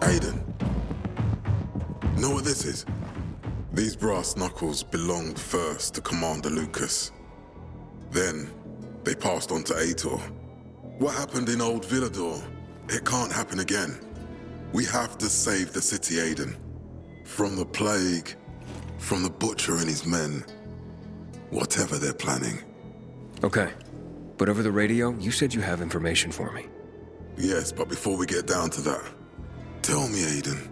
Aiden, know what this is? These brass knuckles belonged first to Commander Lucas. Then, they passed on to Aitor. What happened in Old Villador? It can't happen again. We have to save the city, Aiden. From the plague, from the Butcher and his men. Whatever they're planning. Okay. But over the radio, you said you have information for me. Yes, but before we get down to that, tell me, Aiden,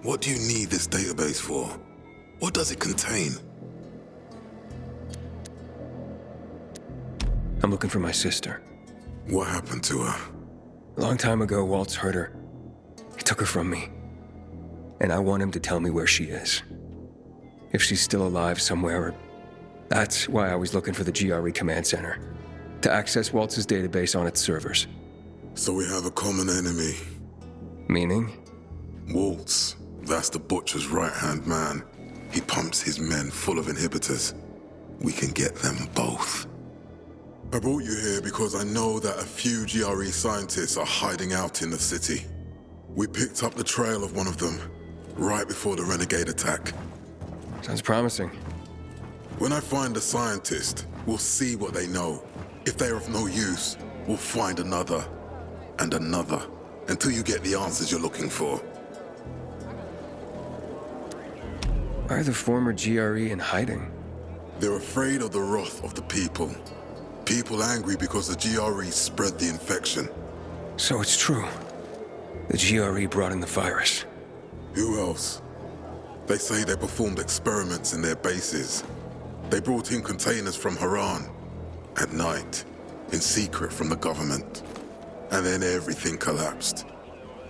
what do you need this database for? What does it contain? I'm looking for my sister. What happened to her? A long time ago, Waltz hurt her. He took her from me. And I want him to tell me where she is. If she's still alive somewhere. That's why I was looking for the GRE command center. To access Waltz's database on its servers. So we have a common enemy. Meaning? Waltz. That's the Butcher's right-hand man. He pumps his men full of inhibitors. We can get them both. I brought you here because I know that a few GRE scientists are hiding out in the city. We picked up the trail of one of them, right before the Renegade attack. Sounds promising. When I find a scientist, we'll see what they know. If they're of no use, we'll find another, and another, until you get the answers you're looking for. Why are the former GRE in hiding? They're afraid of the wrath of the people. People angry because the GRE spread the infection. So it's true. The GRE brought in the virus. Who else? They say they performed experiments in their bases. They brought in containers from Haran. At night, in secret from the government. And then everything collapsed.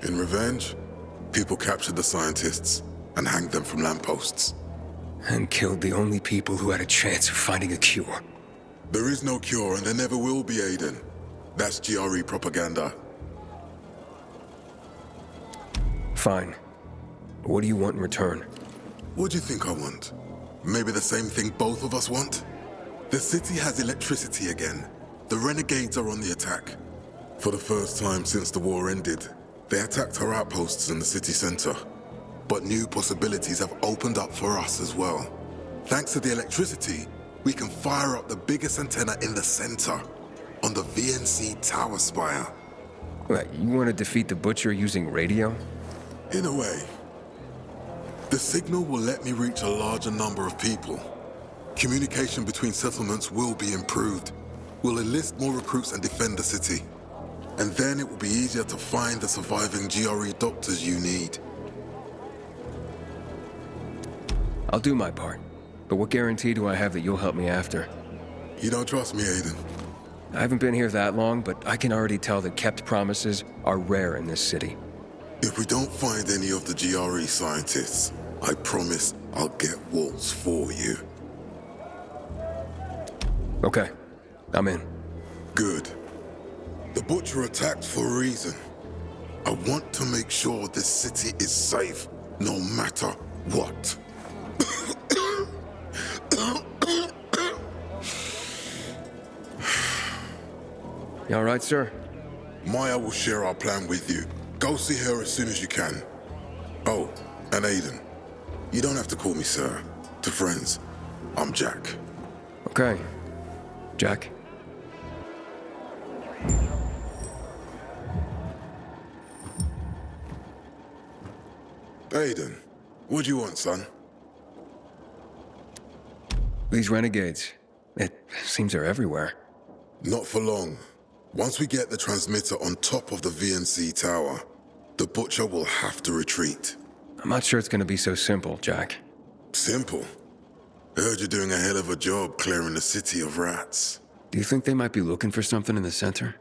In revenge, people captured the scientists and hanged them from lampposts. And killed the only people who had a chance of finding a cure. There is no cure and there never will be, Aiden. That's GRE propaganda. Fine. What do you want in return? What do you think I want? Maybe the same thing both of us want? The city has electricity again. The Renegades are on the attack. For the first time since the war ended, they attacked our outposts in the city center. But new possibilities have opened up for us as well. Thanks to the electricity, we can fire up the biggest antenna in the center, on the VNC tower spire. What, you want to defeat the Butcher using radio? In a way. The signal will let me reach a larger number of people. Communication between settlements will be improved. We'll enlist more recruits and defend the city. And then it will be easier to find the surviving GRE doctors you need. I'll do my part. But what guarantee do I have that you'll help me after? You don't trust me, Aiden? I haven't been here that long, but I can already tell that kept promises are rare in this city. If we don't find any of the GRE scientists, I promise I'll get Waltz for you. Okay, I'm in. Good. The Butcher attacked for a reason. I want to make sure this city is safe, no matter what. You all right, sir? Maya will share our plan with you. Go see her as soon as you can. Oh, and Aiden, you don't have to call me sir. To friends, I'm Jack. Okay. Jack? Aiden, what do you want, son? These renegades. It seems they're everywhere. Not for long. Once we get the transmitter on top of the VNC tower, the Butcher will have to retreat. I'm not sure it's gonna be so simple, Jack. Simple. I heard you're doing a hell of a job clearing the city of rats. Do you think they might be looking for something in the center?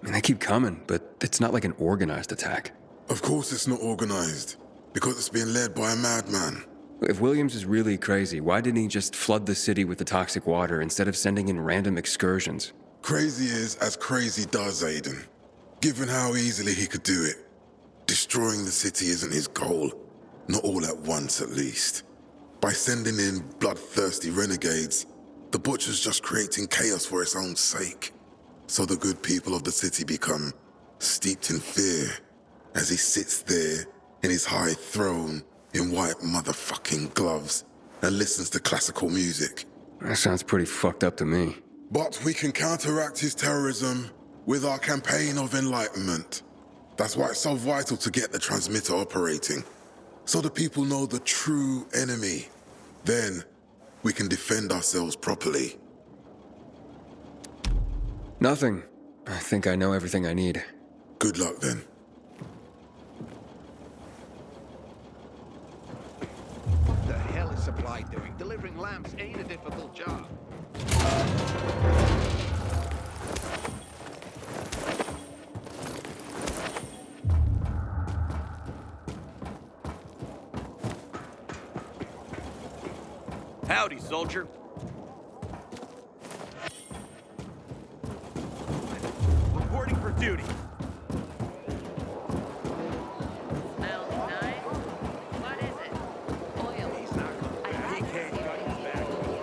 I mean, they keep coming, but it's not like an organized attack. Of course it's not organized, because it's being led by a madman. If Williams is really crazy, why didn't he just flood the city with the toxic water instead of sending in random excursions? Crazy is as crazy does, Aiden. Given how easily he could do it. Destroying the city isn't his goal. Not all at once, at least. By sending in bloodthirsty renegades, the Butcher's just creating chaos for its own sake. So the good people of the city become steeped in fear as he sits there in his high throne in white motherfucking gloves and listens to classical music. That sounds pretty fucked up to me. But we can counteract his terrorism with our campaign of enlightenment. That's why it's so vital to get the transmitter operating, so the people know the true enemy. Then we can defend ourselves properly. Nothing. I think I know everything I need. Good luck then. What the hell is Supply doing? Delivering lamps ain't a difficult job. Howdy, soldier. Reporting for duty. Smells nice. What is it? Oil.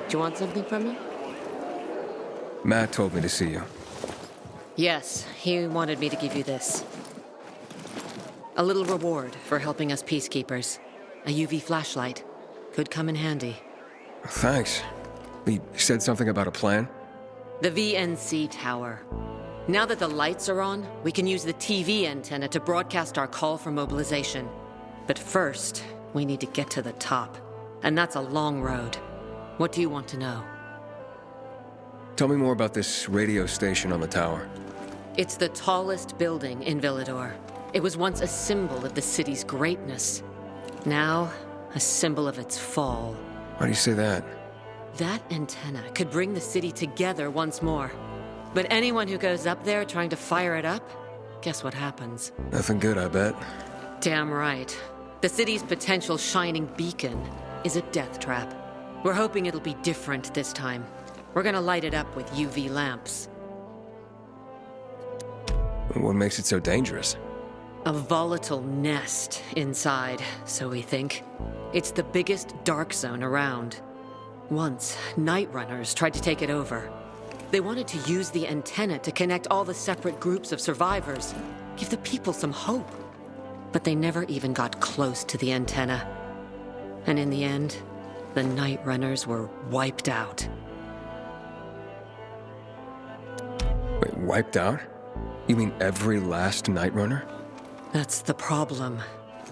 Do you want something from me? Matt told me to see you. Yes, he wanted me to give you this. A little reward for helping us peacekeepers. A UV flashlight. Could come in handy. Thanks. He said something about a plan? The VNC tower. Now that the lights are on, we can use the TV antenna to broadcast our call for mobilization. But first, we need to get to the top. And that's a long road. What do you want to know? Tell me more about this radio station on the tower. It's the tallest building in Villador. It was once a symbol of the city's greatness. Now, a symbol of its fall. Why do you say that? That antenna could bring the city together once more. But anyone who goes up there trying to fire it up, guess what happens? Nothing good, I bet. Damn right. The city's potential shining beacon is a death trap. We're hoping it'll be different this time. We're gonna light it up with UV lamps. What makes it so dangerous? A volatile nest inside, so we think. It's the biggest dark zone around. Once, Night Runners tried to take it over. They wanted to use the antenna to connect all the separate groups of survivors, give the people some hope. But they never even got close to the antenna. And in the end, the Night Runners were wiped out. Wait, wiped out? You mean every last Night Runner? That's the problem.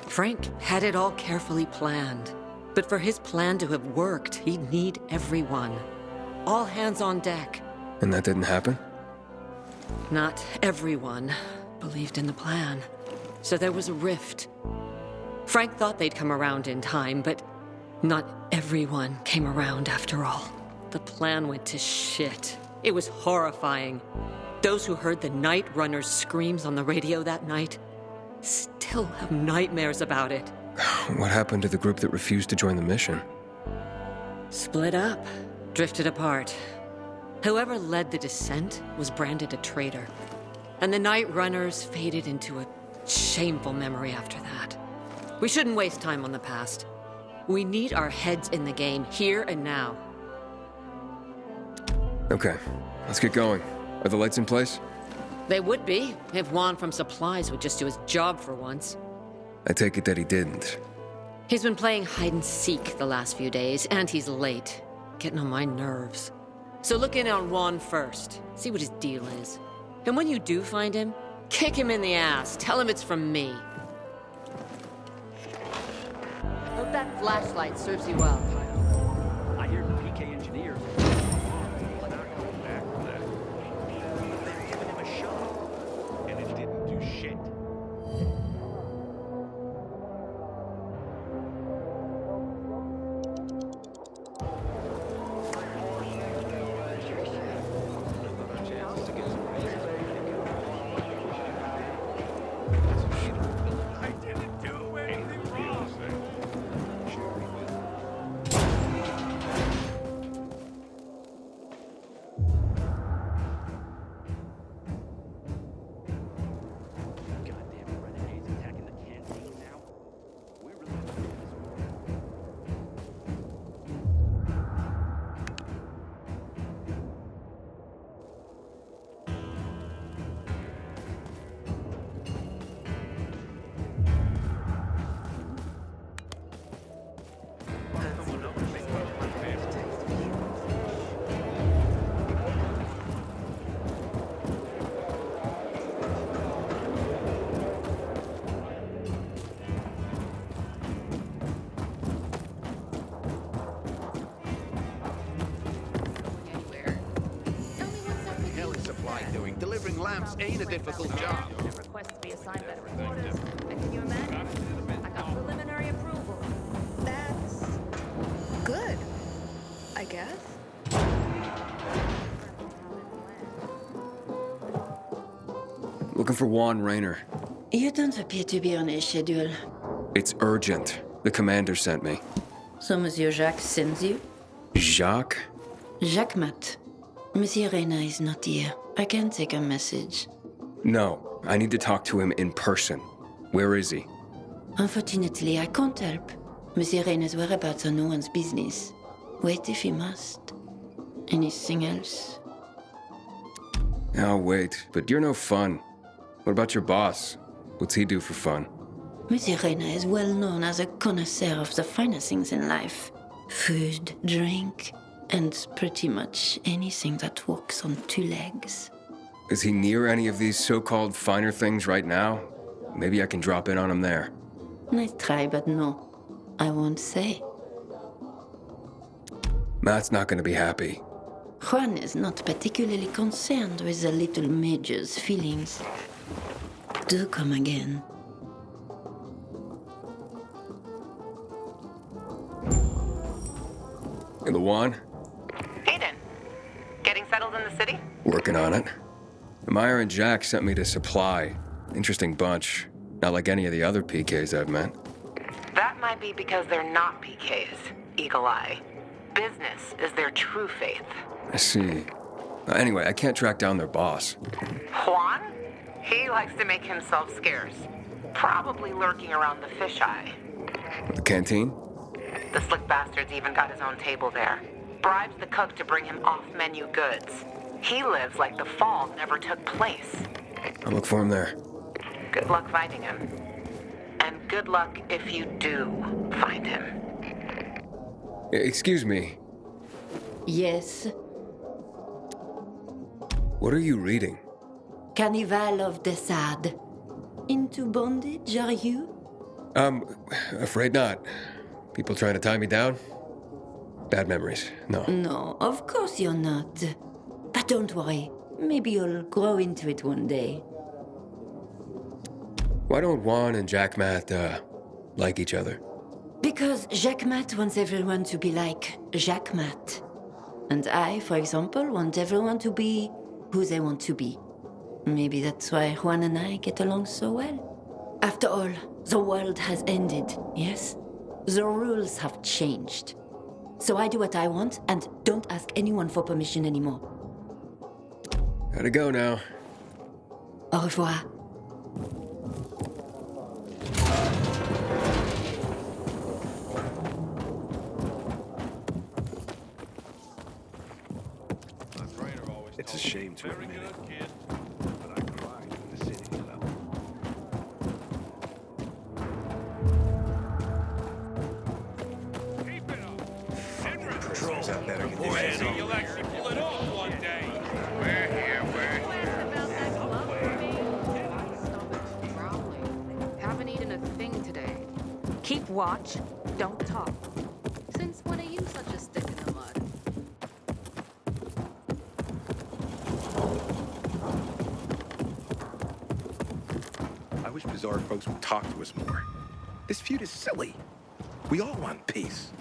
Frank had it all carefully planned. But for his plan to have worked, he'd need everyone. All hands on deck. And that didn't happen? Not everyone believed in the plan. So there was a rift. Frank thought they'd come around in time, but not everyone came around after all. The plan went to shit. It was horrifying. Those who heard the Night Runners' screams on the radio that night still have nightmares about it. What happened to the group that refused to join the mission? Split up, drifted apart. Whoever led the descent was branded a traitor. And the Night Runners faded into a shameful memory after that. We shouldn't waste time on the past. We need our heads in the game, here and now. Okay, let's get going. Are the lights in place? They would be, if Juan from Supplies would just do his job for once. I take it that he didn't. He's been playing hide and seek the last few days, and he's late. Getting on my nerves. So look in on Juan first. See what his deal is. And when you do find him, kick him in the ass. Tell him it's from me. Hope that flashlight serves you well. I hear the PK engineers. They're not going back for that. They're giving him a shot, and it didn't do shit. I didn't do anything wrong. lamps ain't a difficult job. Request to be assigned by the reporters. And can you imagine? I got preliminary approval. That's good, I guess. Looking for Juan Rayner. You don't appear to be on a schedule. It's urgent. The commander sent me. So Monsieur Jacques sends you? Jacques? Jacques Mat. Monsieur Reyna is not here. I can take a message. No, I need to talk to him in person. Where is he? Unfortunately, I can't help. Monsieur Reyna's whereabouts are no one's business. Wait if you must. Anything else? I'll wait, but you're no fun. What about your boss? What's he do for fun? Monsieur Reyna is well known as a connoisseur of the finer things in life. Food, drink, and pretty much anything that walks on two legs. Is he near any of these so-called finer things right now? Maybe I can drop in on him there. Nice try, but no. I won't say. Matt's not gonna be happy. Juan is not particularly concerned with the little major's feelings. Do come again. In the Juan? Hayden, getting settled in the city? Working on it. Meyer and Jack sent me to Supply. Interesting bunch. Not like any of the other PKs I've met. That might be because they're not PKs, Eagle Eye. Business is their true faith. I see. Anyway, I can't track down their boss. Juan? He likes to make himself scarce. Probably lurking around the fisheye. The canteen? The slick bastard's even got his own table there. Bribes the cook to bring him off-menu goods. He lives like the fall never took place. I'll look for him there. Good luck finding him. And good luck if you do find him. Excuse me. Yes, What are you reading? Carnival of the Sad. Into bondage, are you? Afraid not. People trying to tie me down? Bad memories. No. No, of course you're not. But don't worry. Maybe you'll grow into it one day. Why don't Juan and Jack Matt, like each other? Because Jacques Mat wants everyone to be like Jacques Mat. And I, for example, want everyone to be who they want to be. Maybe that's why Juan and I get along so well. After all, the world has ended, yes? The rules have changed. So I do what I want and don't ask anyone for permission anymore. Gotta go now. Au revoir. It's a shame to admit it, but I cried when the city fell. Keep it up. Patrols out better conditions. You'll actually pull it off one day. We're here. Haven't eaten a thing today. Keep watch. Don't talk. Since when are you such a stick in the mud? I wish Bizarre folks would talk to us more. This feud is silly. We all want peace.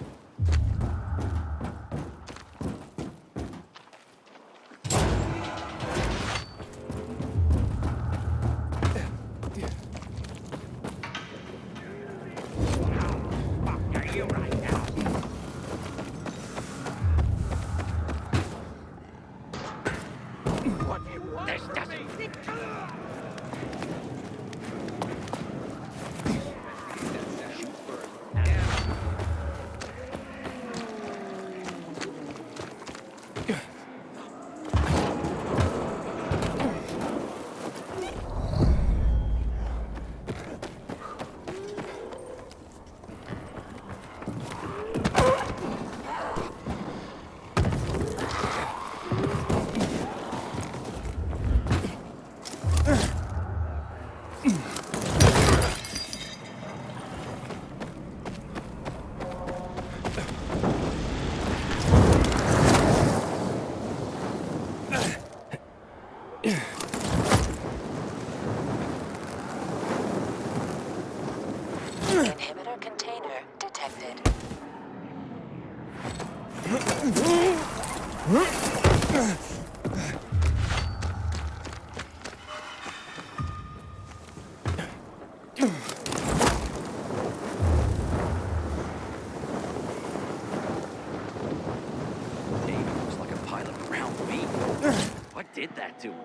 did that to him?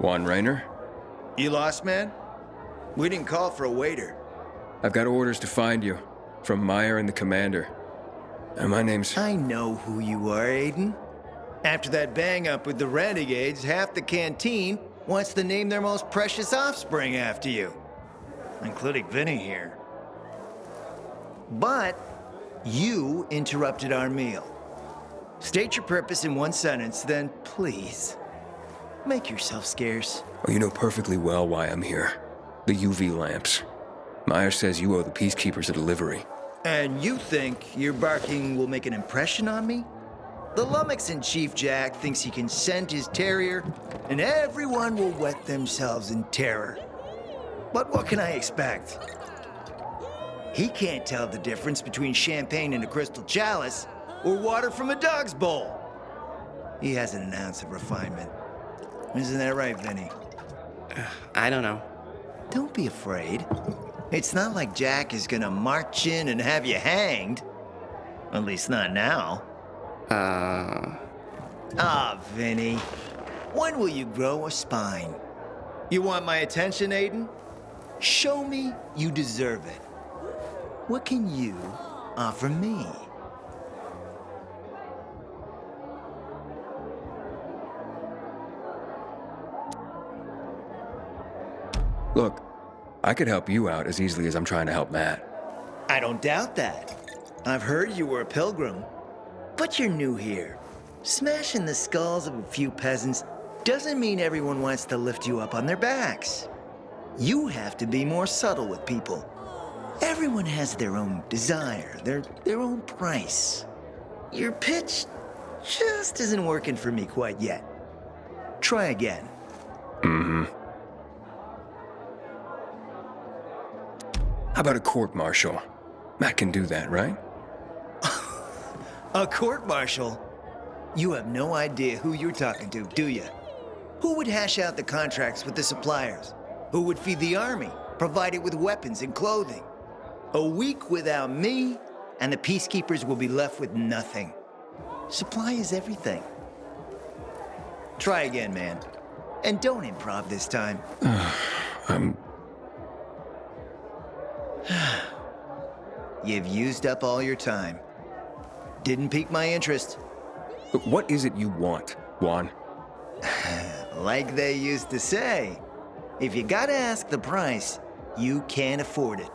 Juan Raynor? You lost, man? We didn't call for a waiter. I've got orders to find you. From Meyer and the commander. And my name's... I know who you are, Aiden. After that bang-up with the Renegades, half the canteen wants to name their most precious offspring after you. Including Vinny here. But you interrupted our meal. State your purpose in one sentence, then please, make yourself scarce. Oh, you know perfectly well why I'm here. The UV lamps. Meyer says you owe the Peacekeepers a delivery. And you think your barking will make an impression on me? The Lummoxan Chief Jack thinks he can send his terrier, and everyone will wet themselves in terror. But what can I expect? He can't tell the difference between champagne in a crystal chalice or water from a dog's bowl. He hasn't an ounce of refinement. Isn't that right, Vinny? I don't know. Don't be afraid. It's not like Jack is gonna march in and have you hanged. At least not now. Vinny. When will you grow a spine? You want my attention, Aiden? Show me you deserve it. What can you offer me? Look, I could help you out as easily as I'm trying to help Matt. I don't doubt that. I've heard you were a pilgrim. But you're new here. Smashing the skulls of a few peasants doesn't mean everyone wants to lift you up on their backs. You have to be more subtle with people. Everyone has their own desire, their own price. Your pitch just isn't working for me quite yet. Try again. Mm-hmm. How about a court-martial? Matt can do that, right? A court-martial? You have no idea who you're talking to, do you? Who would hash out the contracts with the suppliers? Who would feed the army, provide it with weapons and clothing? A week without me, and the Peacekeepers will be left with nothing. Supply is everything. Try again, man. And don't improv this time. You've used up all your time. Didn't pique my interest. But what is it you want, Juan? Like they used to say, if you gotta ask the price, you can't afford it.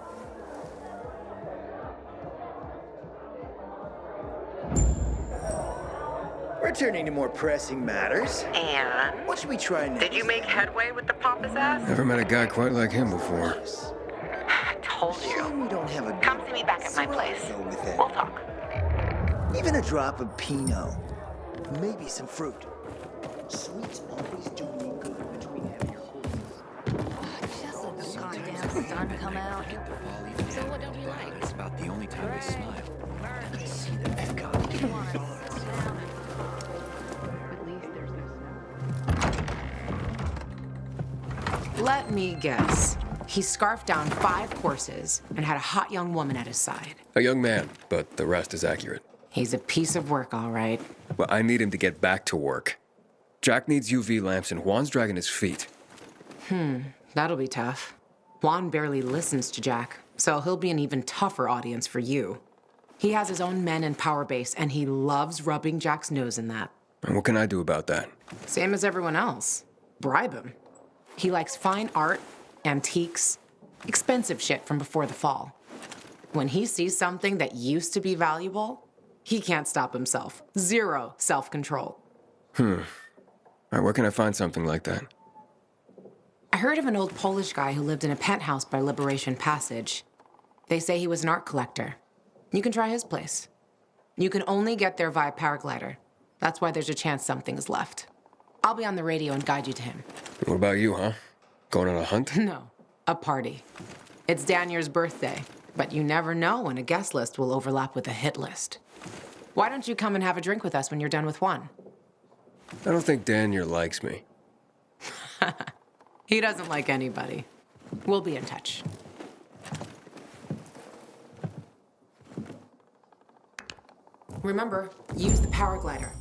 Returning to more pressing matters. And? What should we try next? Did you make headway with the pompous ass? Never met a guy quite like him before. I told Shame you. we don't have a Come see me back at my place. Go with it. We'll talk. Even a drop of Pinot. Maybe some fruit. Sweets always do me good between heavy holes. Just let the goddamn sun come out. So what don't you like? It's about the only time they smile. Burn. See them and God. Come on, sit down. At least there's no snow. Let me guess. He scarfed down 5 courses and had a hot young woman at his side. A young man, but the rest is accurate. He's a piece of work, all right. Well, I need him to get back to work. Jack needs UV lamps and Juan's dragging his feet. That'll be tough. Juan barely listens to Jack, so he'll be an even tougher audience for you. He has his own men and power base, and he loves rubbing Jack's nose in that. And what can I do about that? Same as everyone else. Bribe him. He likes fine art, antiques, expensive shit from before the fall. When he sees something that used to be valuable, he can't stop himself. 0 self-control. All right, where can I find something like that? I heard of an old Polish guy who lived in a penthouse by Liberation Passage. They say he was an art collector. You can try his place. You can only get there via paraglider. That's why there's a chance something's left. I'll be on the radio and guide you to him. What about you, huh? Going on a hunt? No, a party. It's Danier's birthday, but you never know when a guest list will overlap with a hit list. Why don't you come and have a drink with us when you're done with one? I don't think Danier likes me. He doesn't like anybody. We'll be in touch. Remember, use the paraglider.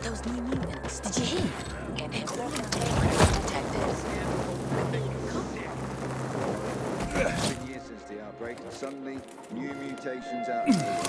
Those new mutants, did you hear? Get him detectives. It's been years since the outbreak, and suddenly new mutations out of nowhere.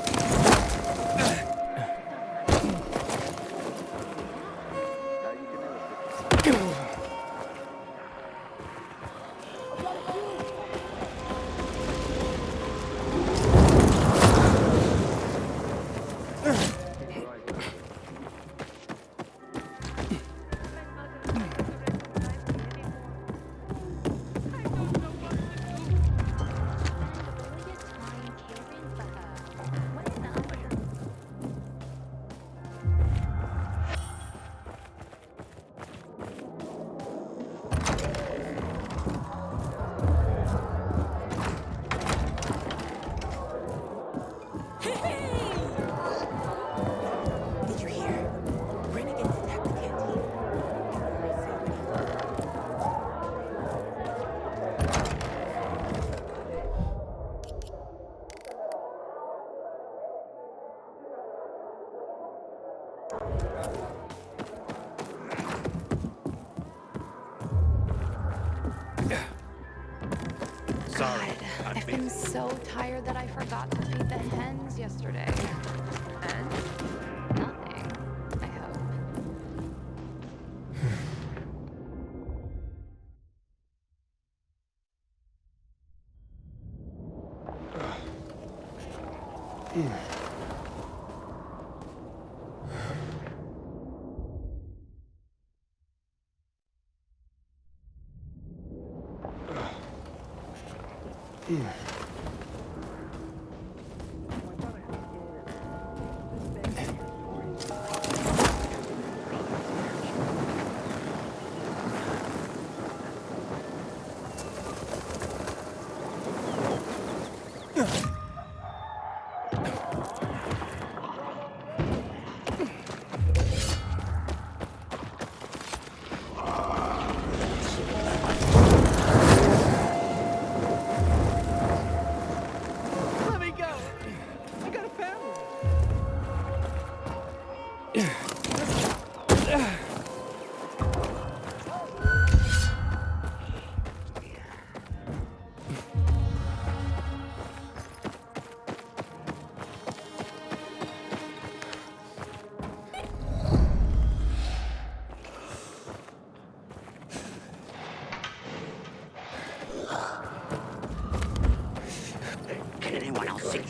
God, I've been so tired that I forgot to feed the hens yesterday. And nothing, I hope. Can anyone else see?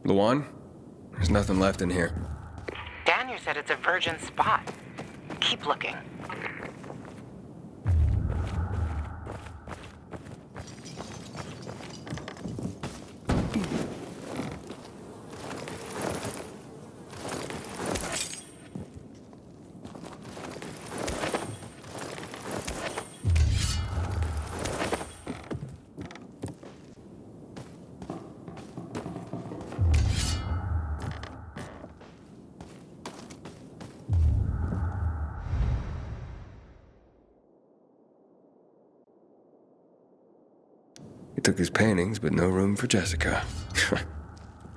Luan? There's nothing left in here. Daniel said it's a virgin spot. Keep looking. He took his paintings, but no room for Jessica.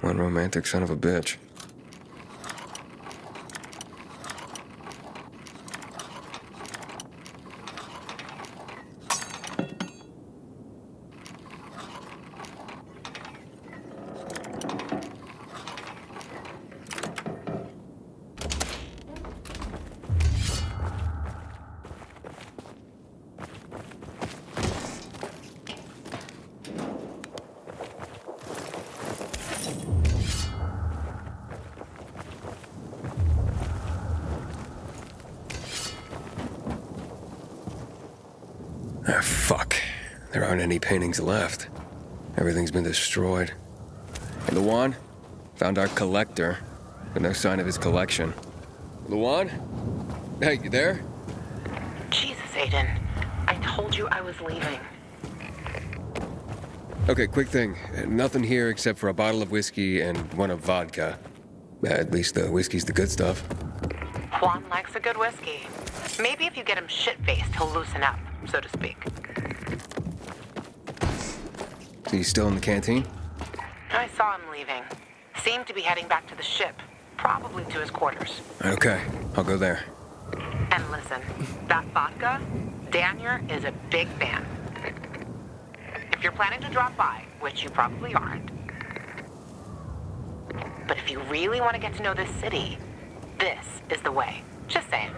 One romantic son of a bitch. Ah, fuck. There aren't any paintings left. Everything's been destroyed. Hey, Luan? Found our collector, but no sign of his collection. Luan? Hey, you there? Jesus, Aiden. I told you I was leaving. Okay, quick thing. Nothing here except for a bottle of whiskey and one of vodka. At least the whiskey's the good stuff. Juan likes a good whiskey. Maybe if you get him shit-faced, he'll loosen up, so to speak. So you still in the canteen? I saw him leaving. Seemed to be heading back to the ship, probably to his quarters. Okay, I'll go there. And listen, that vodka, Daniel is a big fan. If you're planning to drop by, which you probably aren't, but if you really want to get to know this city, this is the way. Just saying.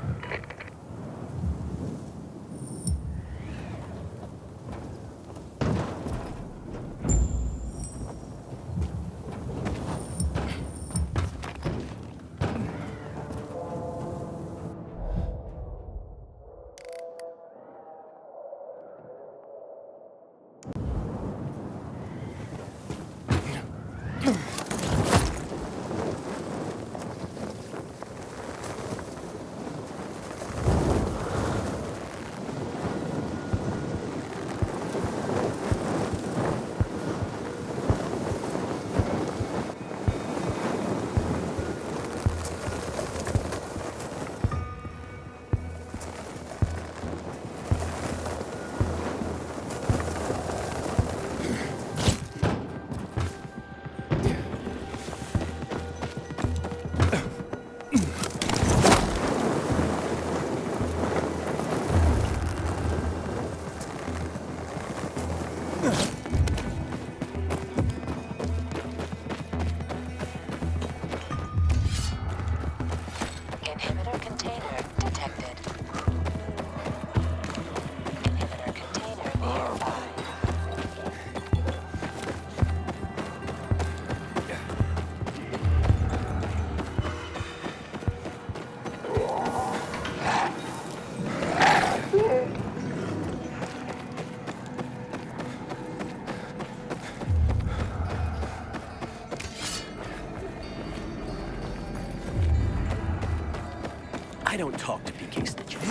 Inhibitor container detected. Inhibitor container nearby. I don't talk to PK snitches.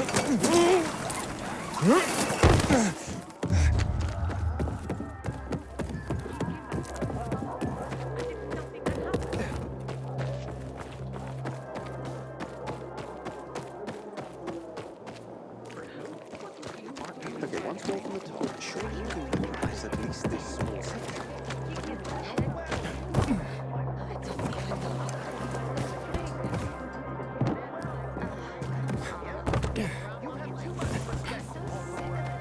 Okay, once we're from the top, surely you can realize at least this small section.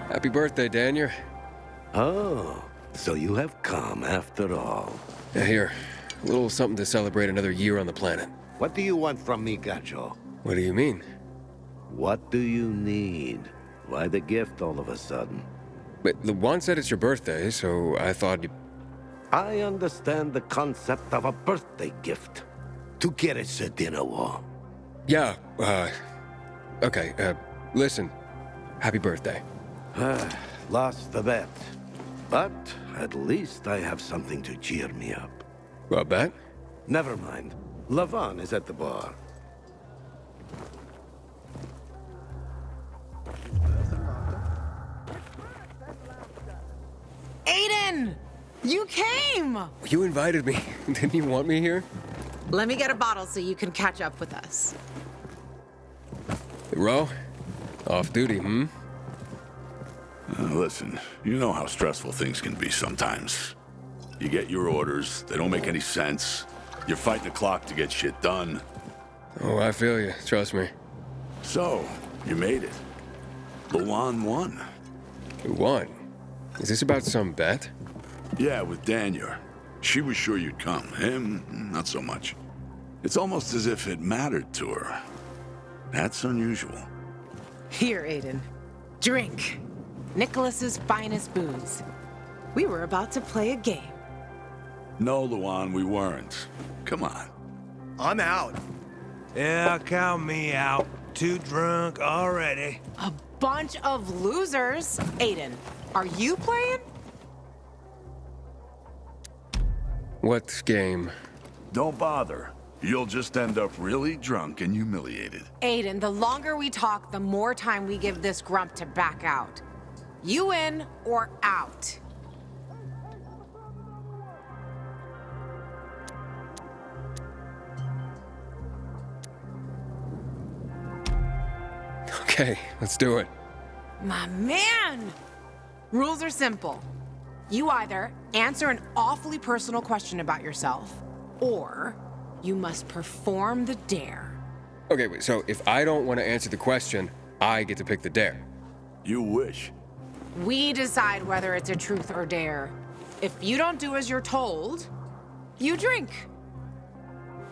Happy birthday, Daniel. Oh, so you have come after all. Yeah, here. A little something to celebrate another year on the planet. What do you want from me, Gacho? What do you mean? What do you need? Why the gift all of a sudden? But Luan said it's your birthday, so I thought you... I understand the concept of a birthday gift. Tu quieres a dinner war? Yeah, okay, listen. Happy birthday. Lost the bet. But at least I have something to cheer me up. A bet? Never mind. Lavan is at the bar. Aiden! You came! You invited me. Didn't you want me here? Let me get a bottle so you can catch up with us. Ro? Off duty, hmm? Listen, you know how stressful things can be sometimes. You get your orders, they don't make any sense. You're fighting the clock to get shit done. Oh, I feel you. Trust me. So, you made it. Luan won. Who won? Is this about some bet? Yeah, with Daniel. She was sure you'd come. Him, not so much. It's almost as if it mattered to her. That's unusual. Here, Aiden. Drink. Nicholas's finest booze. We were about to play a game. No, Luan, we weren't. Come on. I'm out. Yeah, count me out. Too drunk already. A bunch of losers. Aiden, Are you playing? What game? Don't bother. You'll just end up really drunk and humiliated. Aiden, the longer we talk, the more time we give this grump to back out. You in or out? Okay, let's do it. My man! Rules are simple. You either answer an awfully personal question about yourself, or you must perform the dare. Okay, wait, so if I don't want to answer the question, I get to pick the dare. You wish. We decide whether it's a truth or dare. If you don't do as you're told, you drink.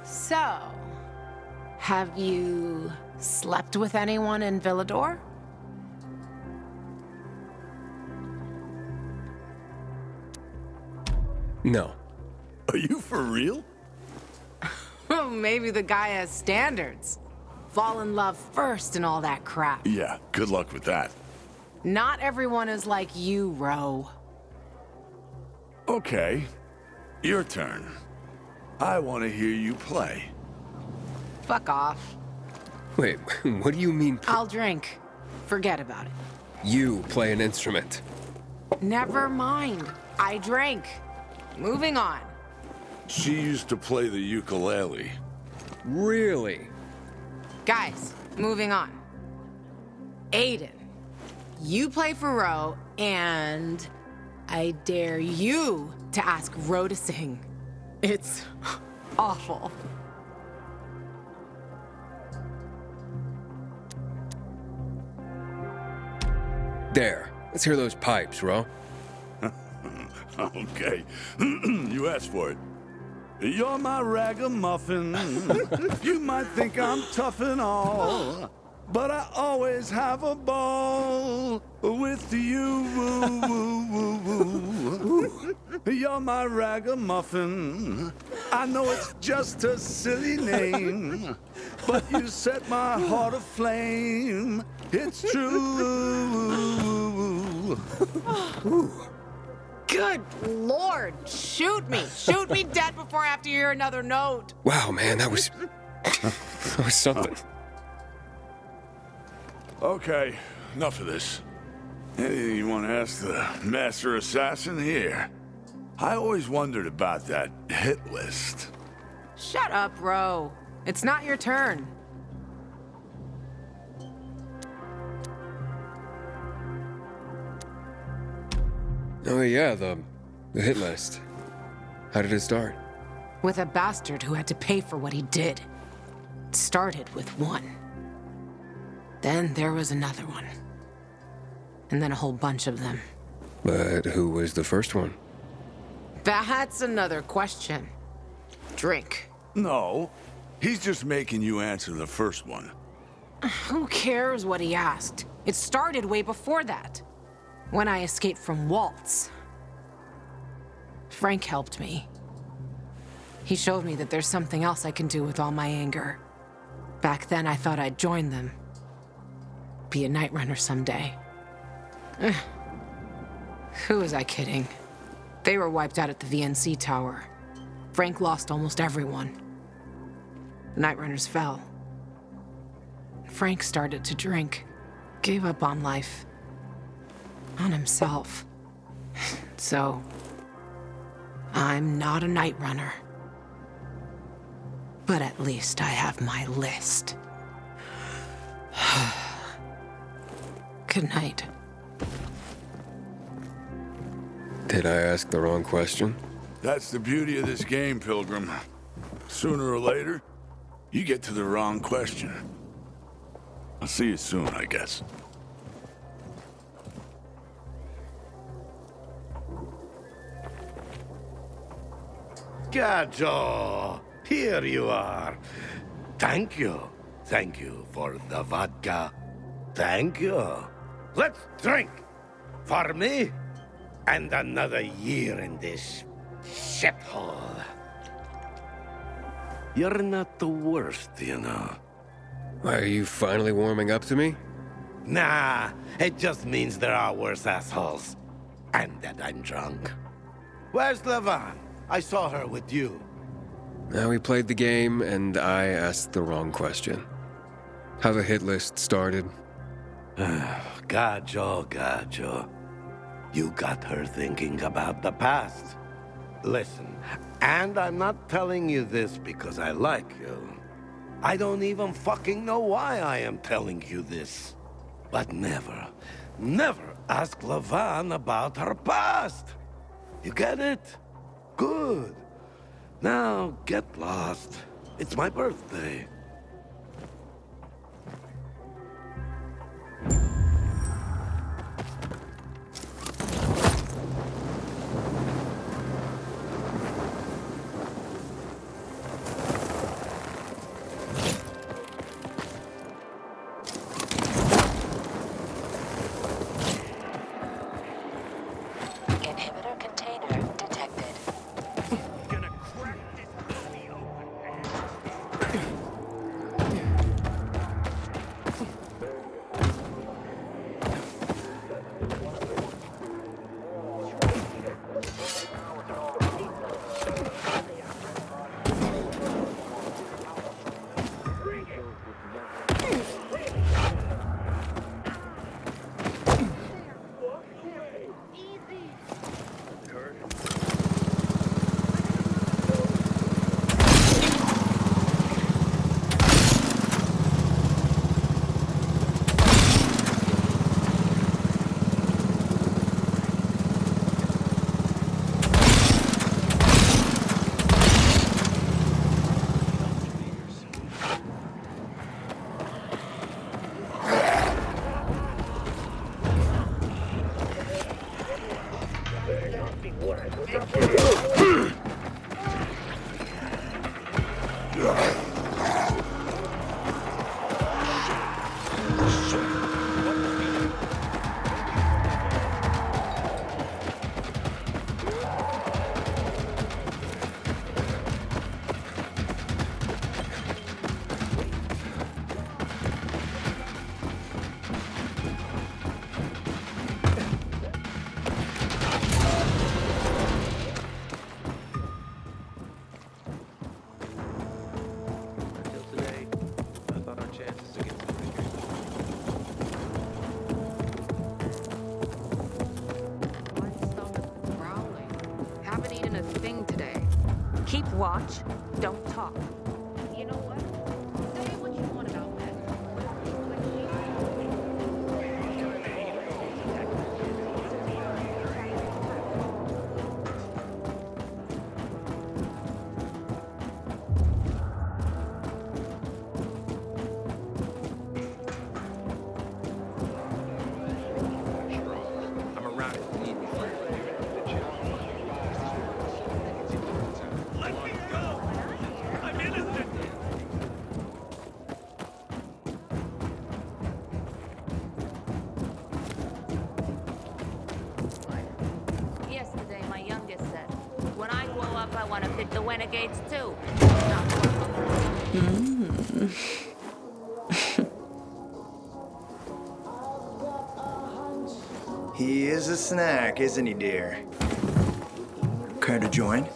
So, have you slept with anyone in Villador? No. Are you for real? Maybe the guy has standards. Fall in love first and all that crap. Yeah, good luck with that. Not everyone is like you, Ro. Okay, your turn. I want to hear you play. Fuck off. Wait, what do you mean? I'll drink. Forget about it. You play an instrument. Never mind. I drank. Moving on. She used to play the ukulele. Really? Guys, moving on. Aiden, you play for Ro, and I dare you to ask Ro to sing. It's awful. There. Let's hear those pipes, Ro. Okay, you asked for it. You're my ragamuffin. You might think I'm tough and all, but I always have a ball with you. You're my ragamuffin. I know it's just a silly name, but you set my heart aflame. It's true. Good Lord, shoot me. Shoot me dead before I have to hear another note. Wow, man, that was... that was something. Okay, enough of this. Anything you want to ask the Master Assassin here? I always wondered about that hit list. Shut up, Ro. It's not your turn. Oh yeah, the hit list. How did it start? With a bastard who had to pay for what he did. It started with one. Then there was another one. And then a whole bunch of them. But who was the first one? That's another question. Drink. No, he's just making you answer the first one. Who cares what he asked? It started way before that. When I escaped from Waltz. Frank helped me. He showed me that there's something else I can do with all my anger. Back then, I thought I'd join them. Be a Night Runner someday. Who was I kidding? They were wiped out at the VNC Tower. Frank lost almost everyone. The Night Runners fell. Frank started to drink. Gave up on life. On himself. So, I'm not a Night Runner. But at least I have my list. Good night. Did I ask the wrong question? That's the beauty of this game, Pilgrim. Sooner or later, you get to the wrong question. I'll see you soon, I guess. Gajo, here you are. Thank you. Thank you for the vodka. Thank you. Let's drink. For me, and another year in this shithole. You're not the worst, you know. Are you finally warming up to me? Nah, it just means there are worse assholes. and that I'm drunk. Where's Lavan? I saw her with you. Now we played the game, and I asked the wrong question. How the hit list started. Gajo. You got her thinking about the past. Listen, and I'm not telling you this because I like you. I don't even fucking know why I am telling you this. But never ask Lavan about her past. You get it? Good. Now, get lost. It's my birthday. Inhibitor container detected. Keep watch, don't talk. You know what? Say what you want about that. I'm around if you need me. Let me go! I'm innocent! Yesterday, my youngest said, when I grow up, I want to pick the renegades too. He is a snack, isn't he, dear? Care to join?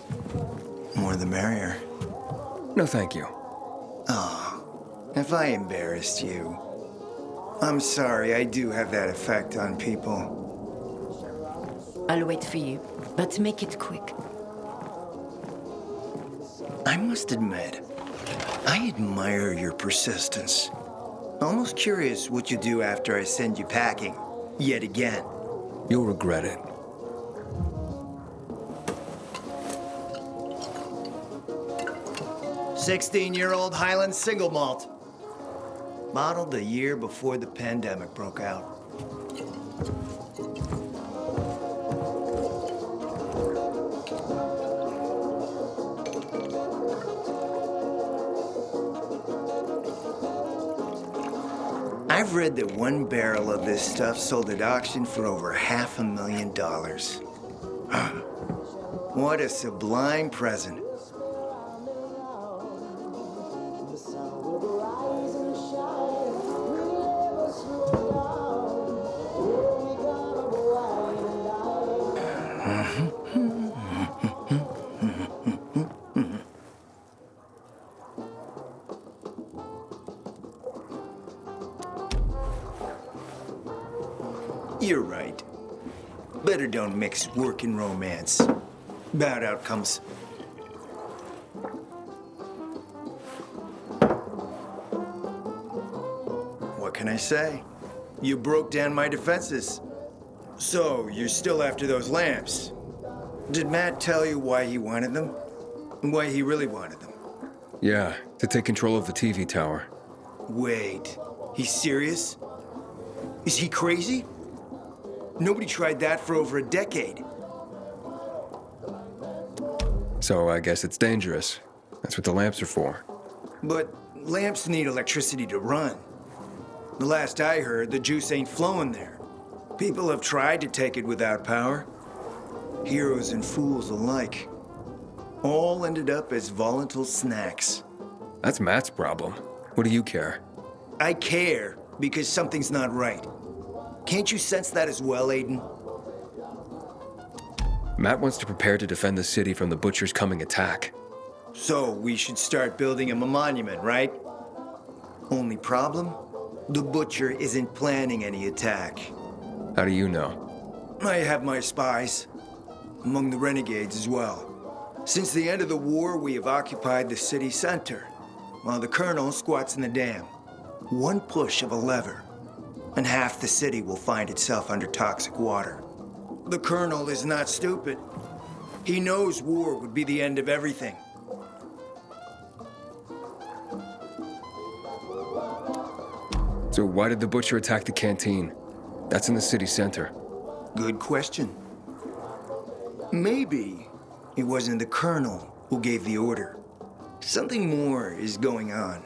More the merrier. No, thank you. Oh, if I embarrassed you. I'm sorry, I do have that effect on people. I'll wait for you, but make it quick. I must admit, I admire your persistence. Almost curious what you do after I send you packing, yet again. You'll regret it. "16-year-old Highland single malt. Bottled the year before the pandemic broke out. I've read that one barrel of this stuff sold at auction for over $500,000. What a sublime present. You're right. Better don't mix work and romance. Bad outcomes. What can I say? You broke down my defenses. So, you're still after those lamps. Did Matt tell you why he wanted them? Why he really wanted them? Yeah, to take control of the TV tower. Wait, he's serious? Is he crazy? Nobody tried that for over a decade. So I guess it's dangerous. That's what the lamps are for. But lamps need electricity to run. The last I heard, the juice ain't flowing there. People have tried to take it without power. Heroes and fools alike. All ended up as volatile snacks. That's Matt's problem. What do you care? I care because something's not right. Can't you sense that as well, Aiden? Matt wants to prepare to defend the city from the Butcher's coming attack. So we should start building him a monument, right? Only problem? The Butcher isn't planning any attack. How do you know? I have my spies. Among the renegades as well. Since the end of the war, we have occupied the city center, while the Colonel squats in the dam. One push of a lever, and half the city will find itself under toxic water. The Colonel is not stupid. He knows war would be the end of everything. So why did the Butcher attack the canteen? That's in the city center. Good question. Maybe it wasn't the Colonel who gave the order. Something more is going on.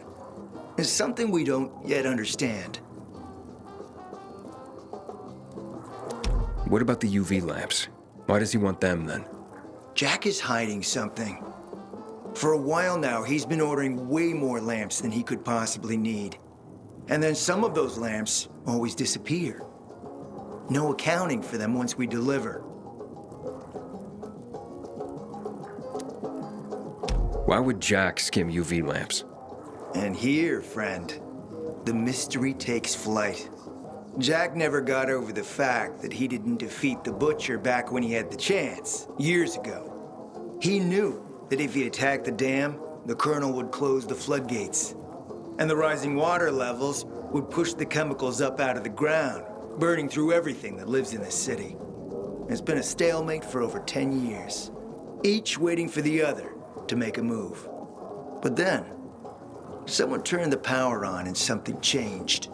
It's something we don't yet understand. What about the UV lamps? Why does he want them then? Jack is hiding something. For a while now, he's been ordering way more lamps than he could possibly need. And then some of those lamps always disappear. No accounting for them once we deliver. Why would Jack skim UV lamps? And here, friend, the mystery takes flight. Jack never got over the fact that he didn't defeat the Butcher back when he had the chance, years ago. He knew that if he attacked the dam, the Colonel would close the floodgates. And the rising water levels would push the chemicals up out of the ground, burning through everything that lives in the city. It's been a stalemate for over 10 years, each waiting for the other to make a move. But then, someone turned the power on and something changed.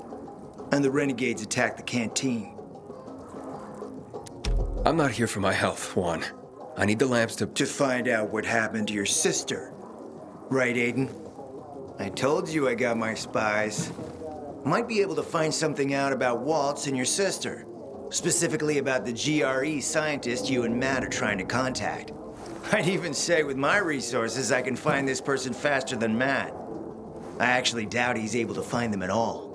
And the renegades attacked the canteen. I'm not here for my health, Juan. I need the lamps to find out what happened to your sister. Right, Aiden? I told you I got my spies. Might be able to find something out about Waltz and your sister. Specifically about the GRE scientist you and Matt are trying to contact. I'd even say with my resources, I can find this person faster than Matt. I actually doubt he's able to find them at all.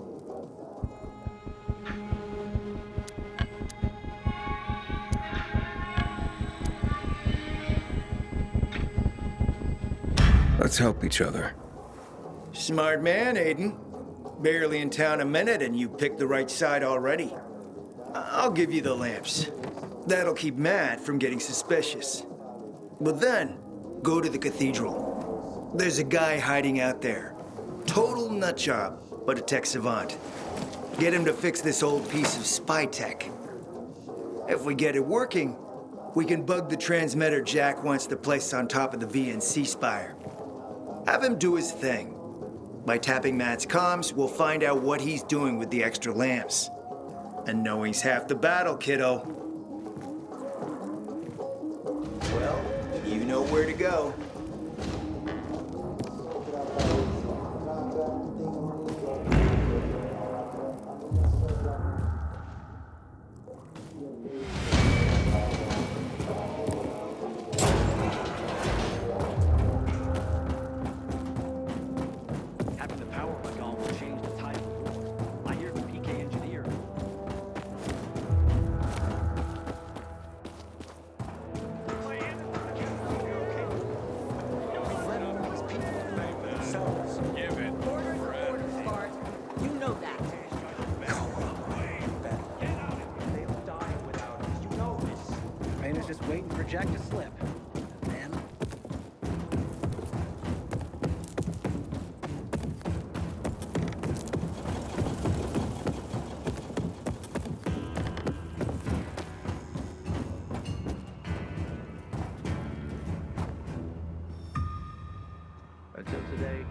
Let's help each other. Smart man, Aiden. Barely in town a minute and you picked the right side already. I'll give you the lamps. That'll keep Matt from getting suspicious. But then, go to the cathedral. There's a guy hiding out there. Total nutjob, but a tech savant. Get him to fix this old piece of spy tech. If we get it working, we can bug the transmitter Jack wants to place on top of the VNC spire. Have him do his thing. By tapping Matt's comms, we'll find out what he's doing with the extra lamps. And knowing's half the battle, kiddo. Well, you know where to go. Having the power wagon will change the title. I hear the PK engineer. just waiting for Jack to slip. And then... Until today,